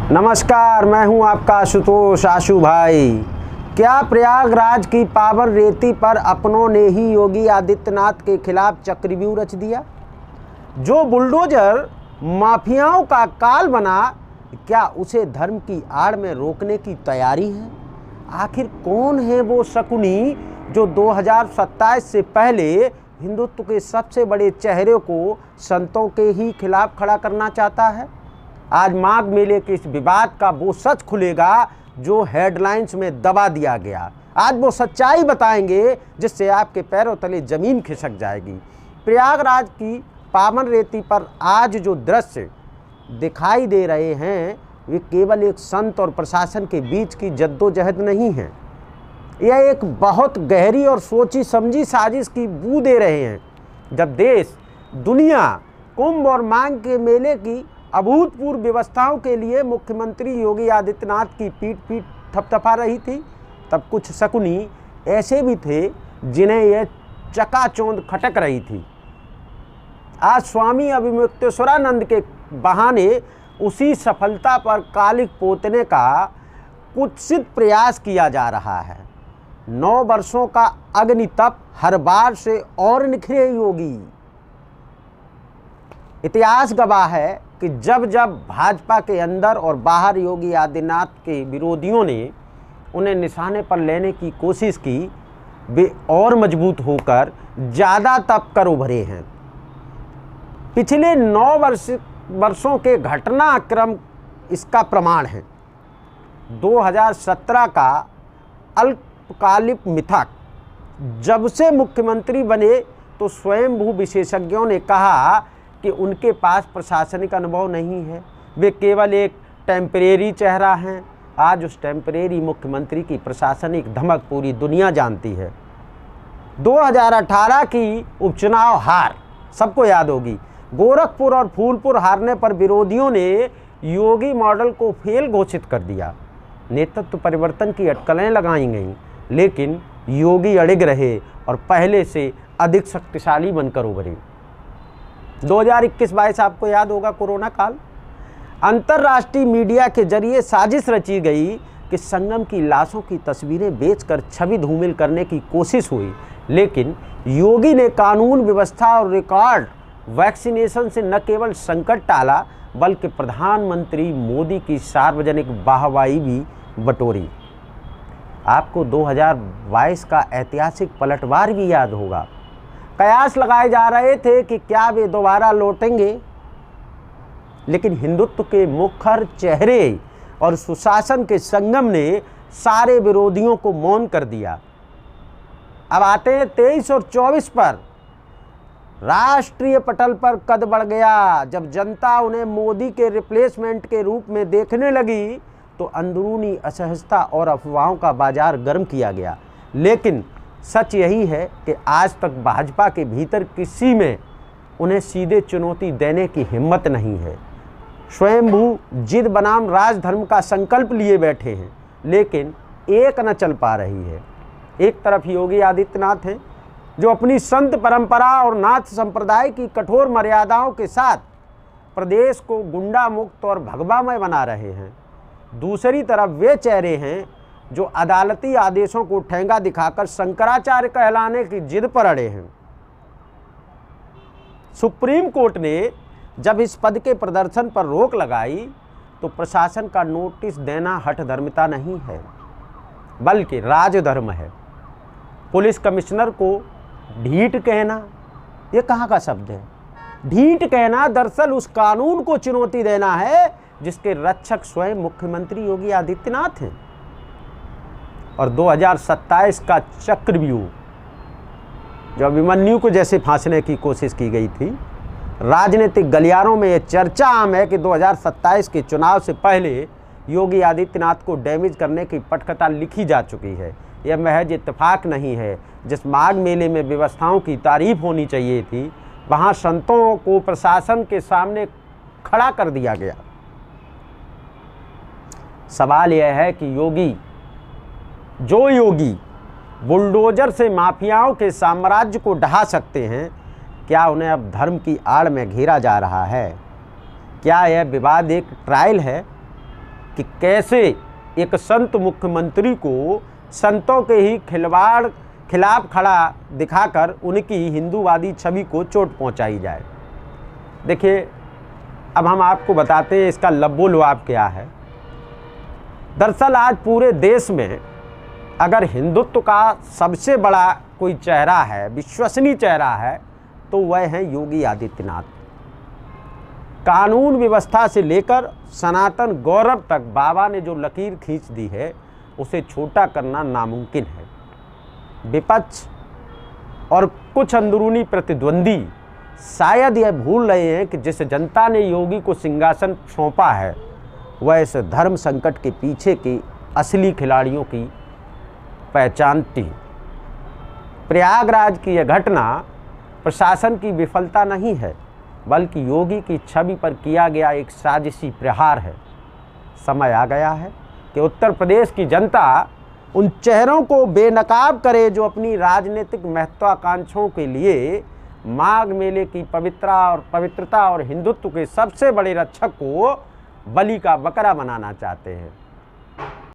नमस्कार, मैं हूं आपका आशुतोष आशु भाई। क्या प्रयागराज की पावन रेती पर अपनों ने ही योगी आदित्यनाथ के खिलाफ चक्रव्यूह रच दिया? जो बुलडोजर माफियाओं का काल बना, क्या उसे धर्म की आड़ में रोकने की तैयारी है? आखिर कौन है वो शकुनी जो 2027 से पहले हिंदुत्व के सबसे बड़े चेहरे को संतों के ही खिलाफ खड़ा करना चाहता है? आज माघ मेले के इस विवाद का वो सच खुलेगा जो हेडलाइंस में दबा दिया गया। आज वो सच्चाई बताएंगे जिससे आपके पैरों तले जमीन खिसक जाएगी। प्रयागराज की पावन रेती पर आज जो दृश्य दिखाई दे रहे हैं वे केवल एक संत और प्रशासन के बीच की जद्दोजहद नहीं है। यह एक बहुत गहरी और सोची समझी साजिश की बू दे रहे हैं। जब देश दुनिया कुंभ और माघ के मेले की अभूतपूर्व व्यवस्थाओं के लिए मुख्यमंत्री योगी आदित्यनाथ की पीठ थपथपा रही थी, तब कुछ शकुनी ऐसे भी थे जिन्हें यह चकाचौंध खटक रही थी। आज स्वामी अभिमुक्तेश्वरानंद के बहाने उसी सफलता पर कालिक पोतने का कुत्सित प्रयास किया जा रहा है। 9 वर्षों का अग्नितप हर बार से और निखरे योगी। इतिहास गवाह है कि जब जब भाजपा के अंदर और बाहर योगी आदित्यनाथ के विरोधियों ने उन्हें निशाने पर लेने की कोशिश की, वे और मजबूत होकर ज़्यादा तप कर उभरे हैं। पिछले 9 वर्षों के घटनाक्रम इसका प्रमाण है। 2017 का अल्पकालिक मिथक जब से मुख्यमंत्री बने तो स्वयंभू विशेषज्ञों ने कहा कि उनके पास प्रशासनिक अनुभव नहीं है, वे केवल एक टेम्परेरी चेहरा हैं। आज उस टेम्परेरी मुख्यमंत्री की प्रशासनिक धमक पूरी दुनिया जानती है। 2018 की उपचुनाव हार सबको याद होगी। गोरखपुर और फूलपुर हारने पर विरोधियों ने योगी मॉडल को फेल घोषित कर दिया। नेतृत्व परिवर्तन की अटकलें लगाई गईं, लेकिन योगी अड़िग रहे और पहले से अधिक शक्तिशाली बनकर उभरे। 2021-22 आपको याद होगा, कोरोना काल। अंतर्राष्ट्रीय मीडिया के जरिए साजिश रची गई कि संगम की लाशों की तस्वीरें बेचकर छवि धूमिल करने की कोशिश हुई, लेकिन योगी ने कानून व्यवस्था और रिकॉर्ड वैक्सीनेशन से न केवल संकट टाला बल्कि प्रधानमंत्री मोदी की सार्वजनिक वाहवाही भी बटोरी। आपको 2022 का ऐतिहासिक पलटवार भी याद होगा। कयास लगाए जा रहे थे कि क्या वे दोबारा लौटेंगे, लेकिन हिंदुत्व के मुखर चेहरे और सुशासन के संगम ने सारे विरोधियों को मौन कर दिया। अब आते हैं 23 और 24 पर। राष्ट्रीय पटल पर कद बढ़ गया। जब जनता उन्हें मोदी के रिप्लेसमेंट के रूप में देखने लगी तो अंदरूनी असहजता और अफवाहों का बाजार गर्म किया गया। लेकिन सच यही है कि आज तक भाजपा के भीतर किसी में उन्हें सीधे चुनौती देने की हिम्मत नहीं है। स्वयंभू जिद बनाम राजधर्म का संकल्प लिए बैठे हैं, लेकिन एक न चल पा रही है। एक तरफ योगी आदित्यनाथ हैं जो अपनी संत परंपरा और नाथ संप्रदाय की कठोर मर्यादाओं के साथ प्रदेश को गुंडा मुक्त और भगवामय बना रहे हैं। दूसरी तरफ वे चेहरे हैं जो अदालती आदेशों को ठेंगा दिखाकर शंकराचार्य कहलाने की जिद पर अड़े हैं। सुप्रीम कोर्ट ने जब इस पद के प्रदर्शन पर रोक लगाई तो प्रशासन का नोटिस देना हठधर्मिता नहीं है बल्कि राजधर्म है। पुलिस कमिश्नर को ढीठ कहना, ये कहाँ का शब्द है? ढीठ कहना दरअसल उस कानून को चुनौती देना है जिसके रक्षक स्वयं मुख्यमंत्री योगी आदित्यनाथ हैं। और 2027 का चक्रव्यूह जो अभिमन्यु को जैसे फांसने की कोशिश की गई थी, राजनीतिक गलियारों में यह चर्चा आम है कि 2027 के चुनाव से पहले योगी आदित्यनाथ को डैमेज करने की पटकथा लिखी जा चुकी है। यह महज इत्तेफाक नहीं है। जिस माघ मेले में व्यवस्थाओं की तारीफ होनी चाहिए थी, वहाँ संतों को प्रशासन के सामने खड़ा कर दिया गया। सवाल यह है कि योगी बुलडोजर से माफियाओं के साम्राज्य को ढहा सकते हैं, क्या उन्हें अब धर्म की आड़ में घेरा जा रहा है? क्या यह विवाद एक ट्रायल है कि कैसे एक संत मुख्यमंत्री को संतों के ही खिलाफ खड़ा दिखाकर उनकी हिंदूवादी छवि को चोट पहुंचाई जाए। देखिए, अब हम आपको बताते हैं इसका लबोलुआब क्या है। दरअसल आज पूरे देश में अगर हिंदुत्व का सबसे बड़ा कोई चेहरा है, विश्वसनीय चेहरा है, तो वह है योगी आदित्यनाथ। कानून व्यवस्था से लेकर सनातन गौरव तक बाबा ने जो लकीर खींच दी है उसे छोटा करना नामुमकिन है। विपक्ष और कुछ अंदरूनी प्रतिद्वंदी शायद यह भूल रहे हैं कि जिस जनता ने योगी को सिंहासन सौंपा है वह इस धर्म संकट के पीछे के असली खिलाड़ियों की पहचान थी। प्रयागराज की यह घटना प्रशासन की विफलता नहीं है, बल्कि योगी की छवि पर किया गया एक साजिशी प्रहार है। समय आ गया है कि उत्तर प्रदेश की जनता उन चेहरों को बेनकाब करे जो अपनी राजनीतिक महत्वाकांक्षाओं के लिए माघ मेले की पवित्रता और हिंदुत्व के सबसे बड़े रक्षक को बलि का बकरा बनाना चाहते हैं।